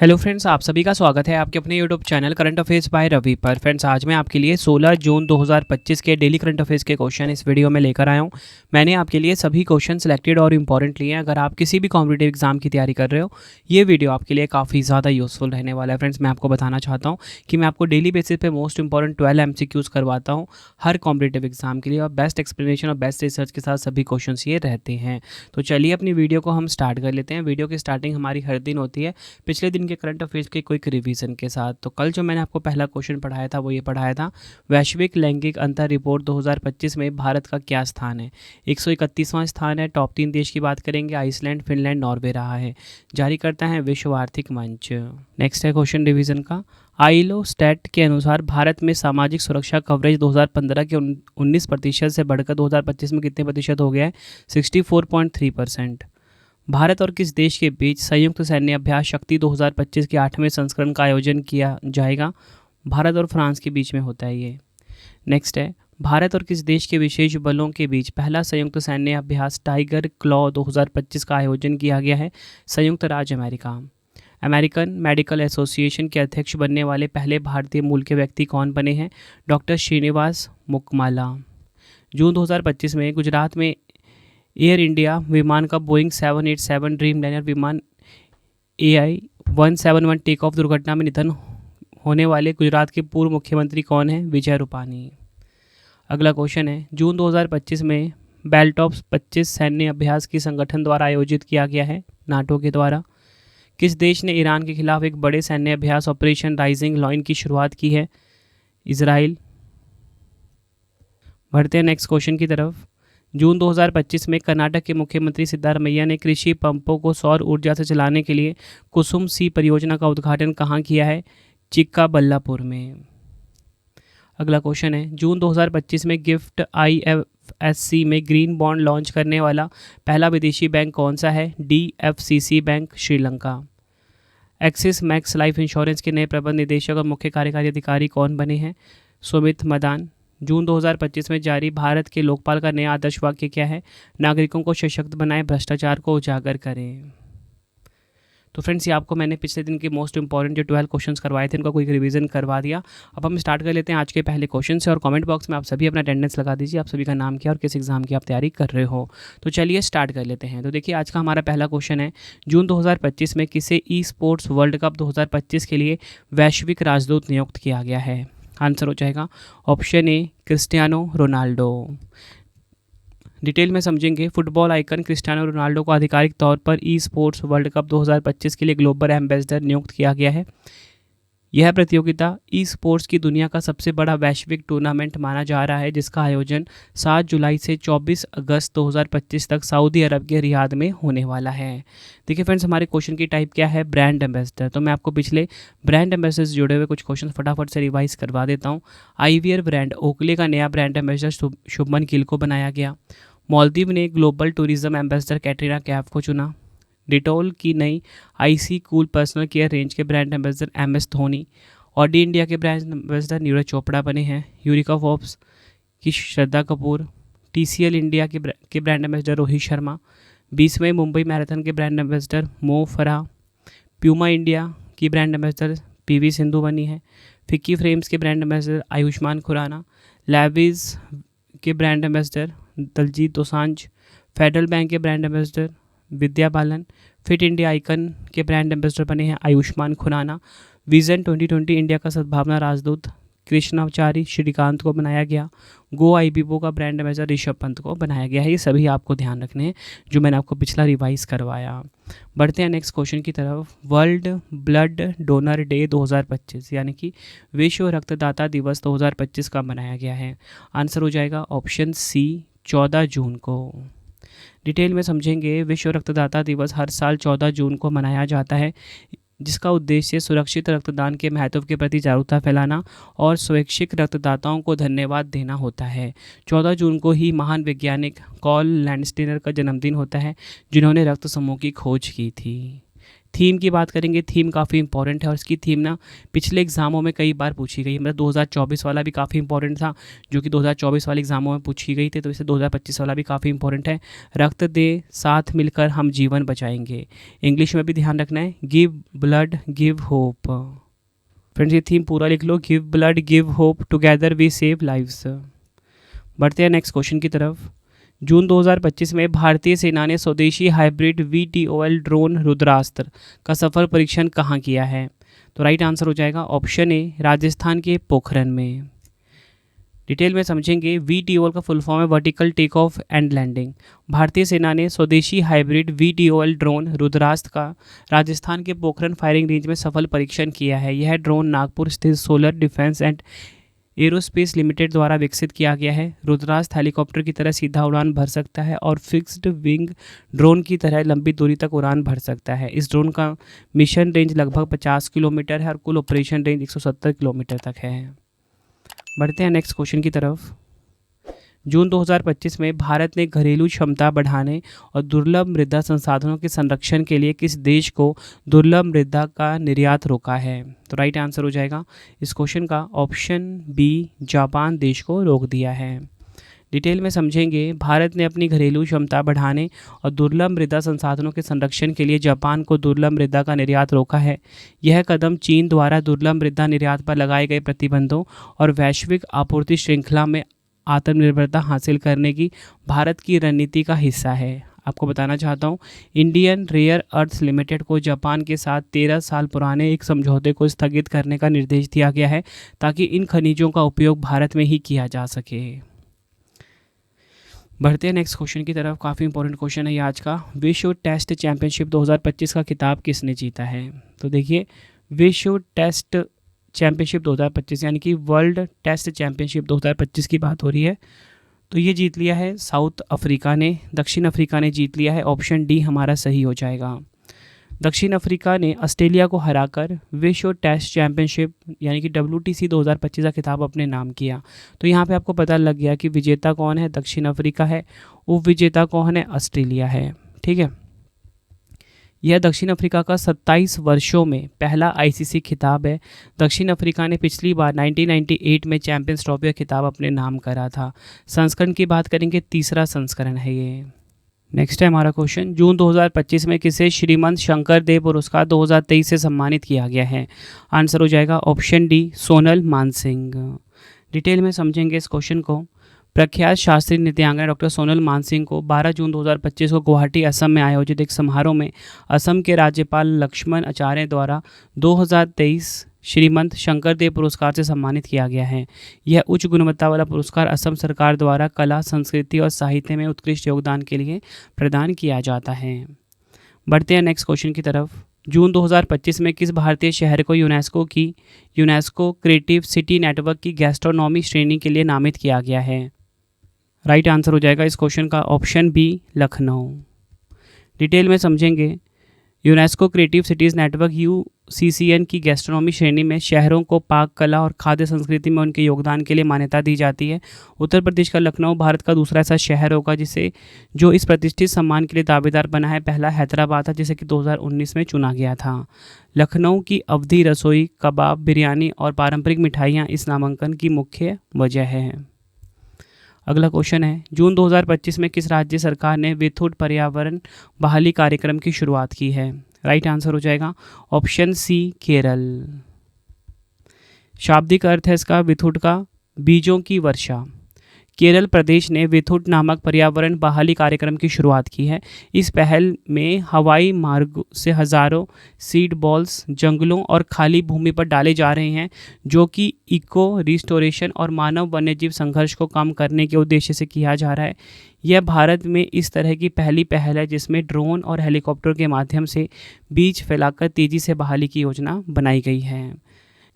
Hello friends, आप सभी का स्वागत है आपके अपने YouTube channel current affairs by Ravi पर। फ्रेंड्स, आज मैं आपके लिए 16 जून 2025 के डेली करंट अफेयर्स के क्वेश्चन इस वीडियो में लेकर आया हूं। मैंने आपके लिए सभी क्वेश्चन सिलेक्टेड और इंपॉर्टेंट लिए हैं। अगर आप किसी भी कॉम्पिटिटिव एग्जाम की तैयारी कर रहे हो, ये वीडियो आपके लिए काफ़ी ज़्यादा यूजफुल रहने वाला है। फ्रेंड्स, मैं आपको बताना चाहता हूँ कि मैं आपको डेली बेसिस पे मोस्ट इंपॉर्टेंट 12 MCQs करवाता हूँ हर कॉम्पिटिटिव एग्जाम के लिए, और बेस्ट एक्सप्लेनेशन और बेस्ट रिसर्च के साथ सभी क्वेश्चन ये रहते हैं। तो चलिए अपनी वीडियो को हम स्टार्ट कर लेते हैं। वीडियो की स्टार्टिंग हमारी हर दिन होती है पिछले दिन के करंट अफेयर्स के क्विक रिवीजन के साथ। तो कल जो मैंने आपको पहला क्वेश्चन पढ़ाया था वो ये पढ़ाया था, वैश्विक लैंगिक अंतर रिपोर्ट 2025 में भारत का क्या स्थान है। 131वां स्थान है। टॉप 3 देश की बात करेंगे, आइसलैंड, फिनलैंड, नॉर्वे रहा है। जारी करता है विश्व आर्थिक मंच। नेक्स्ट है क्वेश्चन रिवीजन का, आईलो स्टैट के अनुसार भारत में सामाजिक सुरक्षा कवरेज 2015 के 19% से बढ़कर 2025 में कितने प्रतिशत हो गया है? 64.3%। भारत और किस देश के बीच संयुक्त सैन्य अभ्यास शक्ति 2025 के 8वें संस्करण का आयोजन किया जाएगा? भारत और फ्रांस के बीच में होता है ये। नेक्स्ट है, भारत और किस देश के विशेष बलों के बीच पहला संयुक्त सैन्य अभ्यास टाइगर क्लॉ 2025 का आयोजन किया गया है? संयुक्त राज्य अमेरिका। अमेरिकन मेडिकल एसोसिएशन के अध्यक्ष बनने वाले पहले भारतीय मूल के व्यक्ति कौन बने हैं? डॉक्टर श्रीनिवास मुक्माला। जून 2025 में गुजरात में एयर इंडिया विमान का बोइंग 787 ड्रीम लाइनर विमान AI-171 टेक ऑफ दुर्घटना में निधन होने वाले गुजरात के पूर्व मुख्यमंत्री कौन हैं? विजय रूपानी। अगला क्वेश्चन है, जून 2025 में बेल्ट ऑफ 25 सैन्य अभ्यास की संगठन द्वारा आयोजित किया गया है? नाटो के द्वारा। किस देश ने ईरान के खिलाफ एक बड़े सैन्य अभ्यास ऑपरेशन राइजिंग लॉइन की शुरुआत की है? इजराइल। बढ़ते हैं नेक्स्ट क्वेश्चन की तरफ। जून 2025 में कर्नाटक के मुख्यमंत्री सिद्धारमैया ने कृषि पंपों को सौर ऊर्जा से चलाने के लिए कुसुम सी परियोजना का उद्घाटन कहाँ किया है? चिक्काबल्लापुर में। अगला क्वेश्चन है, जून 2025 में गिफ्ट IFSC में ग्रीन बॉन्ड लॉन्च करने वाला पहला विदेशी बैंक कौन सा है? DFCC bank, Sri Lanka. Axis max life insurance के नए प्रबंध निदेशक और मुख्य कार्यकारी अधिकारी कौन बने हैं? सुमित मदान। जून 2025 में जारी भारत के लोकपाल का नया आदर्श वाक्य क्या है? नागरिकों को सशक्त बनाएं, भ्रष्टाचार को उजागर करें। तो फ्रेंड्स, ये आपको मैंने पिछले दिन के मोस्ट इंपॉर्टेंट जो 12 क्वेश्चंस करवाए थे उनका कोई रिवीजन करवा दिया। अब हम स्टार्ट कर लेते हैं आज के पहले क्वेश्चन से, और कमेंट बॉक्स में आप सभी अपना अटेंडेंस लगा दीजिए, आप सभी का नाम क्या और किस एग्जाम की आप तैयारी कर रहे हो। तो चलिए स्टार्ट कर लेते हैं। तो देखिए, आज का हमारा पहला क्वेश्चन है, जून 2025 में किसे ई स्पोर्ट्स वर्ल्ड कप 2025 के लिए वैश्विक राजदूत नियुक्त किया गया है? आंसर हो जाएगा option A, Cristiano Ronaldo. Detail में समझेंगे, फुटबॉल आइकन क्रिस्टियानो रोनाल्डो को आधिकारिक तौर पर ई स्पोर्ट्स वर्ल्ड कप 2025 के लिए ग्लोबल एम्बेसडर नियुक्त किया गया है। यह प्रतियोगिता ई स्पोर्ट्स की दुनिया का सबसे बड़ा वैश्विक टूर्नामेंट माना जा रहा है, जिसका आयोजन 7 जुलाई से 24 अगस्त 2025 तक सऊदी अरब के रियाद में होने वाला है। देखिए फ्रेंड्स, हमारे क्वेश्चन की टाइप क्या है? Brand ambassador. तो मैं आपको पिछले ब्रांड एम्बेसडर से जुड़े हुए कुछ क्वेश्चन फटाफट से रिवाइज करवा देता हूँ। आईवीआर ब्रांड ओकले का नया ब्रांड एम्बेसडर शुभमन गिल को बनाया गया। मालदीव ने global tourism ambassador Katrina Kaif को चुना। डिटोल की नई icy cool personal care range के brand ambassador MS Dhoni. Audi India के ब्रांड एम्बेसडर नीरज चोपड़ा बने हैं। यूरिका फॉर्ब्स की श्रद्धा कपूर। TCL इंडिया के ब्रांड एम्बेसडर रोहित शर्मा। 20वें मुंबई मैराथन के brand ambassador Mo Farah. Puma India की ब्रांड एम्बेसडर PV सिंधु बनी है। फिक्की फ्रेम्स के ब्रांड एम्बेसडर आयुष्मान खुराना। लैविज के brand ambassador Diljit Dosanjh. Federal bank के brand ambassador Vidya Balan. Fit India icon के ब्रांड एम्बेसडर बने हैं आयुष्मान खुराना। विजन 2020 इंडिया का सद्भावना राजदूत कृष्णाचारी श्रीकांत को बनाया गया। गो आईबीबो का ब्रांड एम्बेसडर ऋषभ पंत को बनाया गया है। ये सभी आपको ध्यान रखने हैं जो मैंने आपको पिछला रिवाइज करवाया। बढ़ते हैं नेक्स्ट क्वेश्चन की तरफ। वर्ल्ड ब्लड डोनर डे 2025 यानी कि विश्व रक्तदाता दिवस 2025 का मनाया गया है? आंसर हो जाएगा ऑप्शन सी, 14 जून को। डिटेल में समझेंगे, विश्व रक्तदाता दिवस हर साल 14 जून को मनाया जाता है, जिसका उद्देश्य सुरक्षित रक्तदान के महत्व के प्रति जागरूकता फैलाना और स्वैच्छिक रक्तदाताओं को धन्यवाद देना होता है। 14 जून को ही महान वैज्ञानिक कॉल लैंडस्टेनर का जन्मदिन होता है, जिन्होंने रक्त समूह की खोज की थी। थीम की बात करेंगे, थीम काफ़ी इंपॉर्टेंट है और इसकी थीम ना पिछले एग्जामों में कई बार पूछी गई है। मतलब 2024 वाला भी काफ़ी इंपॉर्टेंट था, जो कि 2024 वाले एग्जामों में पूछी गई थी, तो इसे 2025 वाला भी काफ़ी इंपॉर्टेंट है। रक्त दे, साथ मिलकर हम जीवन बचाएंगे। इंग्लिश में भी ध्यान रखना है, give blood give hope. Friends ये थीम पूरा लिख लो, give blood give hope together we save lives. बढ़ते हैं नेक्स्ट क्वेश्चन की तरफ। जून 2025 में भारतीय सेना ने स्वदेशी हाइब्रिड VTOL ड्रोन रुद्रास्त्र का सफल परीक्षण कहाँ किया है? तो राइट आंसर हो जाएगा ऑप्शन ए, राजस्थान के पोखरन में। डिटेल में समझेंगे, VTOL का फुल फॉर्म है vertical take off and landing. भारतीय सेना ने स्वदेशी हाइब्रिड VTOL ड्रोन रुद्रास्त्र का राजस्थान के पोखरन फायरिंग रेंज में सफल परीक्षण किया है। यह ड्रोन नागपुर स्थित solar defence and aerospace limited द्वारा विकसित किया गया है। रुद्रास्त्र हेलीकॉप्टर की तरह सीधा उड़ान भर सकता है और फिक्स्ड विंग ड्रोन की तरह लंबी दूरी तक उड़ान भर सकता है। इस ड्रोन का मिशन रेंज लगभग 50 किलोमीटर है और कुल ऑपरेशन रेंज 170 किलोमीटर तक है। बढ़ते हैं नेक्स्ट क्वेश्चन की तरफ। जून 2025 में भारत ने घरेलू क्षमता बढ़ाने और दुर्लभ मृदा संसाधनों के संरक्षण के लिए किस देश को दुर्लभ मृदा का निर्यात रोका है? तो राइट आंसर हो जाएगा इस क्वेश्चन का ऑप्शन बी, जापान देश को रोक दिया है। डिटेल में समझेंगे, भारत ने अपनी घरेलू क्षमता बढ़ाने और दुर्लभ मृदा संसाधनों के संरक्षण के लिए जापान को दुर्लभ मृदा का निर्यात रोका है। यह कदम चीन द्वारा दुर्लभ मृदा निर्यात पर लगाए गए प्रतिबंधों और वैश्विक आपूर्ति श्रृंखला में आत्मनिर्भरता हासिल करने की भारत की रणनीति का हिस्सा है। आपको बताना चाहता हूँ, इंडियन रेयर अर्थ्स लिमिटेड को जापान के साथ 13 साल पुराने एक समझौते को स्थगित करने का निर्देश दिया गया है ताकि इन खनिजों का उपयोग भारत में ही किया जा सके। बढ़ते हैं नेक्स्ट क्वेश्चन की तरफ। काफ़ी इंपॉर्टेंट क्वेश्चन है ये आज का। विश्व टेस्ट चैंपियनशिप 2025 का खिताब किसने जीता है? तो देखिए, विश्व टेस्ट चैंपियनशिप 2025 यानी कि वर्ल्ड टेस्ट चैंपियनशिप 2025 की बात हो रही है, तो ये जीत लिया है साउथ अफ्रीका ने, दक्षिण अफ्रीका ने जीत लिया है। ऑप्शन डी हमारा सही हो जाएगा। दक्षिण अफ्रीका ने ऑस्ट्रेलिया को हराकर विश्व टेस्ट चैंपियनशिप यानी कि WTC 2025 का खिताब अपने नाम किया। तो यहाँ पे आपको पता लग गया कि विजेता कौन है, दक्षिण अफ्रीका है, उप विजेता कौन है, ऑस्ट्रेलिया है। ठीक है, यह दक्षिण अफ्रीका का 27 वर्षों में पहला ICC खिताब है। दक्षिण अफ्रीका ने पिछली बार 1998 में चैंपियंस ट्रॉफी का खिताब अपने नाम करा था। संस्करण की बात करेंगे, तीसरा संस्करण है ये। नेक्स्ट है हमारा क्वेश्चन, जून 2025 में किसे श्रीमंत शंकर देव पुरस्कार 2023 से सम्मानित किया गया है? आंसर हो जाएगा option D, Sonal Mansingh. Detail में समझेंगे इस क्वेश्चन को। प्रख्यात शास्त्रीय नृत्यांगना डॉक्टर सोनल मानसिंह को 12 जून 2025 को गुवाहाटी असम में आयोजित एक समारोह में असम के राज्यपाल लक्ष्मण आचार्य द्वारा 2023 श्रीमंत शंकर देव पुरस्कार से सम्मानित किया गया है। यह उच्च गुणवत्ता वाला पुरस्कार असम सरकार द्वारा कला, संस्कृति और साहित्य में उत्कृष्ट योगदान के लिए प्रदान किया जाता है। बढ़ते हैं नेक्स्ट क्वेश्चन की तरफ। जून 2025 में किस भारतीय शहर को यूनेस्को क्रिएटिव सिटी नेटवर्क की गैस्ट्रोनॉमी श्रेणी के लिए नामित किया गया है? राइट आंसर हो जाएगा इस क्वेश्चन का ऑप्शन बी, लखनऊ। डिटेल में समझेंगे, UNESCO creative cities network UCCN की गैस्ट्रोनॉमी श्रेणी में शहरों को पाक कला और खाद्य संस्कृति में उनके योगदान के लिए मान्यता दी जाती है। उत्तर प्रदेश का लखनऊ भारत का दूसरा ऐसा शहर होगा जो इस प्रतिष्ठित सम्मान के लिए दावेदार बना है। पहला हैदराबाद था, जिसे कि 2019 में चुना गया था। लखनऊ की अवधी रसोई, कबाब, बिरयानी और पारंपरिक मिठाइयाँ इस नामांकन की मुख्य वजह है। अगला क्वेश्चन है, जून 2025 में किस राज्य सरकार ने विथुट पर्यावरण बहाली कार्यक्रम की शुरुआत की है? राइट आंसर हो जाएगा ऑप्शन सी, केरल। शाब्दिक अर्थ है इसका विथुट का बीजों की वर्षा। केरल प्रदेश ने विथुट नामक पर्यावरण बहाली कार्यक्रम की शुरुआत की है। इस पहल में हवाई मार्ग से हज़ारों सीड बॉल्स जंगलों और खाली भूमि पर डाले जा रहे हैं, जो कि इको रिस्टोरेशन और मानव वन्यजीव संघर्ष को कम करने के उद्देश्य से किया जा रहा है। यह भारत में इस तरह की पहली पहल है जिसमें ड्रोन और हेलीकॉप्टर के माध्यम से बीज फैलाकर तेज़ी से बहाली की योजना बनाई गई है।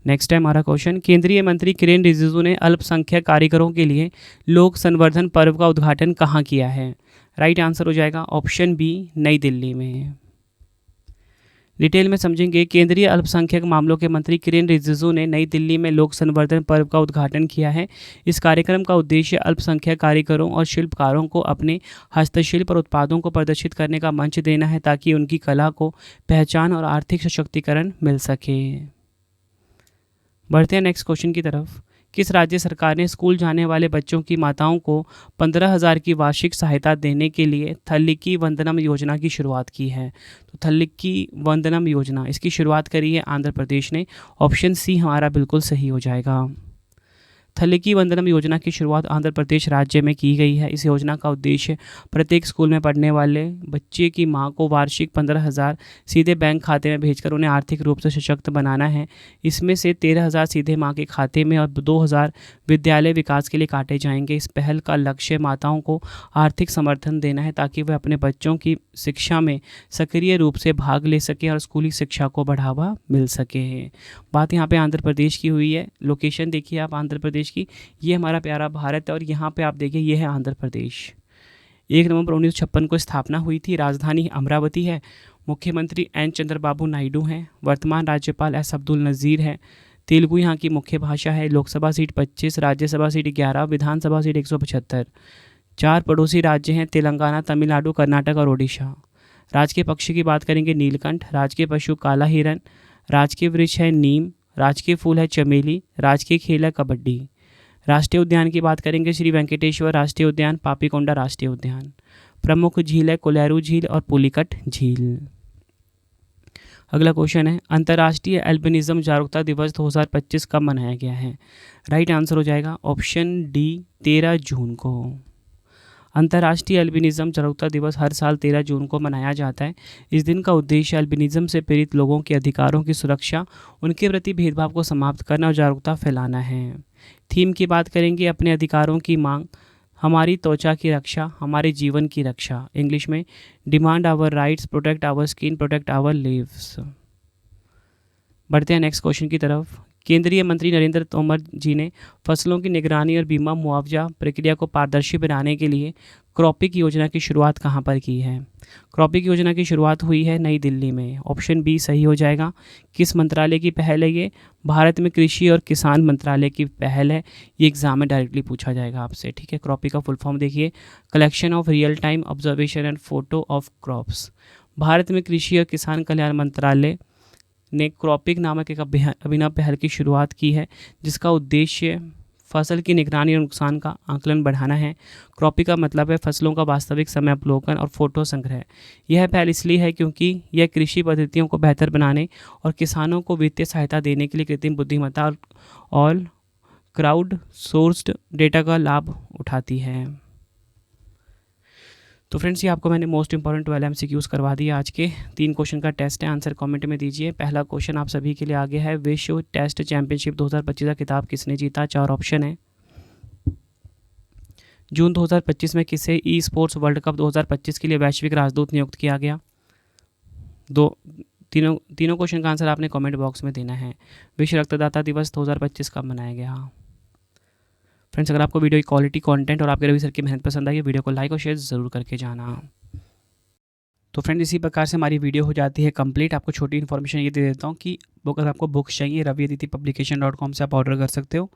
नेक्स्ट है हमारा क्वेश्चन, केंद्रीय मंत्री किरेन रिजिजू ने अल्पसंख्यक कारीगरों के लिए लोक संवर्धन पर्व का उद्घाटन कहाँ किया है? राइट आंसर हो जाएगा ऑप्शन बी, नई दिल्ली में। डिटेल में समझेंगे। केंद्रीय अल्पसंख्यक मामलों के मंत्री किरेन रिजिजू ने नई दिल्ली में लोक संवर्धन पर्व का उद्घाटन किया है। इस कार्यक्रम का उद्देश्य अल्पसंख्यक कारीगरों और शिल्पकारों को अपने हस्तशिल्प और उत्पादों को प्रदर्शित करने का मंच देना है, ताकि उनकी कला को पहचान और आर्थिक सशक्तिकरण मिल सके। बढ़ते हैं नेक्स्ट क्वेश्चन की तरफ। किस राज्य सरकार ने स्कूल जाने वाले बच्चों की माताओं को 15,000 की वार्षिक सहायता देने के लिए थल्लिकी वंदनम योजना की शुरुआत की है? तो थल्लिकी वंदनम योजना, इसकी शुरुआत करी है आंध्र प्रदेश ने। ऑप्शन सी हमारा बिल्कुल सही हो जाएगा। थल्लिकी वंदनम योजना की शुरुआत आंध्र प्रदेश राज्य में की गई है। इस योजना का उद्देश्य प्रत्येक स्कूल में पढ़ने वाले बच्चे की मां को वार्षिक 15,000 सीधे बैंक खाते में भेजकर उन्हें आर्थिक रूप से सशक्त बनाना है। इसमें से 13,000 सीधे मां के खाते में और 2,000 विद्यालय विकास के लिए काटे जाएंगे। इस पहल का लक्ष्य माताओं को आर्थिक समर्थन देना है, ताकि वे अपने बच्चों की शिक्षा में सक्रिय रूप से भाग ले सकें और स्कूली शिक्षा को बढ़ावा मिल सके। बात यहाँ पे आंध्र प्रदेश की हुई है। लोकेशन देखिए आप आंध्र प्रदेश की, ये हमारा प्यारा भारत है और यहाँ पे आप देखिए ये है आंध्र प्रदेश। 1 नवंबर 1956 को स्थापना हुई थी। राजधानी अमरावती है। मुख्यमंत्री एन चंद्रबाबू नायडू हैं। वर्तमान राज्यपाल एस अब्दुल नज़ीर है। तेलुगु यहाँ की मुख्य भाषा है। लोकसभा सीट 25, राज्यसभा सीट 11, विधानसभा सीट 175। 4 पड़ोसी राज्य हैं, तेलंगाना, तमिलनाडु, कर्नाटक और ओडिशा। राजकीय पक्षी की बात करेंगे नीलकंठ। राजकीय पशु काला हिरन। राजकीय वृक्ष है नीम। राजकीय फूल है चमेली। राजकीय खेल है कबड्डी। राष्ट्रीय उद्यान की बात करेंगे श्री वेंकटेश्वर राष्ट्रीय उद्यान, पापीकोंडा राष्ट्रीय उद्यान। प्रमुख झील है कोलेरू झील और पुलिकट झील। अगला क्वेश्चन है, अंतर्राष्ट्रीय एल्बिनिज्म जागरूकता दिवस 2025 कब मनाया गया है? राइट आंसर हो जाएगा ऑप्शन डी 13 जून को। अंतर्राष्ट्रीय एल्बिनिज्म जागरूकता दिवस हर साल 13 जून को मनाया जाता है। इस दिन का उद्देश्य एल्बिनिज्म से पीड़ित लोगों के अधिकारों की सुरक्षा, उनके प्रति भेदभाव को समाप्त करना और जागरूकता फैलाना है। थीम की बात करेंगे अपने अधिकारों की मांग, हमारी त्वचा की रक्षा, हमारे जीवन की रक्षा। इंग्लिश में demand our rights, protect our skin, protect our lives. बढ़ते हैं नेक्स्ट क्वेश्चन की तरफ। केंद्रीय मंत्री नरेंद्र तोमर जी ने फसलों की निगरानी और बीमा मुआवजा प्रक्रिया को पारदर्शी बनाने के लिए क्रॉपिक योजना की शुरुआत कहां पर की है? क्रॉपिक योजना की शुरुआत हुई है नई दिल्ली में। ऑप्शन बी सही हो जाएगा। किस मंत्रालय की पहल है ये? भारत में कृषि और किसान मंत्रालय की पहल है। ये एग्जाम में डायरेक्टली पूछा जाएगा आपसे, ठीक है। क्रॉपिक का फुल फॉर्म देखिए, collection of real time observation and photo of crops. Bharat में कृषि और किसान कल्याण मंत्रालय ने क्रॉपिक नामक एक अभिनव पहल की शुरुआत की है, जिसका उद्देश्य फसल की निगरानी और नुकसान का आकलन बढ़ाना है। क्रॉपिक का मतलब है फसलों का वास्तविक समय अवलोकन और फोटो संग्रह। यह पहल इसलिए है क्योंकि यह कृषि पद्धतियों को बेहतर बनाने और किसानों को वित्तीय सहायता देने के लिए कृत्रिम बुद्धिमत्ता और क्राउड सोर्स्ड डेटा का लाभ उठाती है। तो फ्रेंड्स, ये आपको मैंने मोस्ट इंपॉर्टेंट 12 MCQs करवा दिया। आज के 3 क्वेश्चन का टेस्ट है, आंसर कमेंट में दीजिए। पहला क्वेश्चन आप सभी के लिए आगे है, विश्व टेस्ट चैंपियनशिप 2025 का खिताब किसने जीता? 4 ऑप्शन है। जून 2025 में किसे ई स्पोर्ट्स वर्ल्ड कप 2025 के लिए वैश्विक राजदूत नियुक्त किया गया? तीनों क्वेश्चन का आंसर आपने कमेंट बॉक्स में देना है। विश्व रक्तदाता दिवस 2025 कब मनाया गया? फ्रेंड्स, अगर आपको वीडियो की क्वालिटी, कंटेंट और आपके रवि सर की मेहनत पसंद आई, वीडियो को लाइक और शेयर ज़रूर करके जाना। तो फ्रेंड, इसी प्रकार से हमारी वीडियो हो जाती है कंप्लीट। आपको छोटी इन्फॉर्मेशन ये दे देता हूँ कि अगर आपको बुक्स चाहिए raviaditipublication.com से आप ऑर्डर कर सकते हो।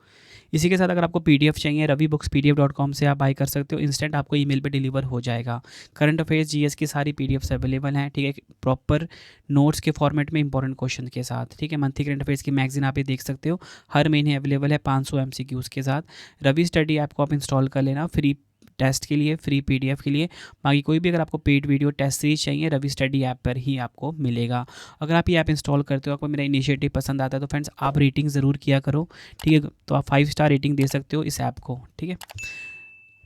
इसी के साथ अगर आपको PDF चाहिए ravibookspdf.com से आप बाय कर सकते हो। इंस्टेंट आपको ईमेल पे डिलीवर हो जाएगा। करंट अफेयर्स, GS की सारी PDFs अवेलेबल हैं, ठीक है, प्रॉपर नोट्स के फॉर्मेट में इंपॉर्टेंट क्वेश्चन के साथ, ठीक है। मंथली करंट अफेयर्स की मैगजीन आप ये देख सकते हो, हर महीने अवेलेबल है 500 MCQs के साथ। रवि स्टडी ऐप को आप इंस्टॉल कर लेना फ्री टेस्ट के लिए, फ्री PDF के लिए। बाकी कोई भी अगर आपको पेड वीडियो टेस्ट सीरीज चाहिए, रवि स्टडी ऐप पर ही आपको मिलेगा। अगर आप ये ऐप इंस्टॉल करते हो, आपको मेरा इनिशिएटिव पसंद आता है, तो फ्रेंड्स आप रेटिंग ज़रूर किया करो, ठीक है। तो आप 5 स्टार रेटिंग दे सकते हो इस ऐप को, ठीक है।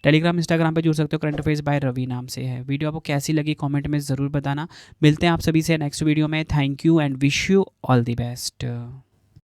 टेलीग्राम, इंस्टाग्राम पे जुड़ सकते हो, करंट अफेयर्स बाय रवि नाम से है। वीडियो आपको कैसी लगी कमेंट में ज़रूर बताना। मिलते हैं आप सभी से नेक्स्ट वीडियो में। Thank you and wish you all the best.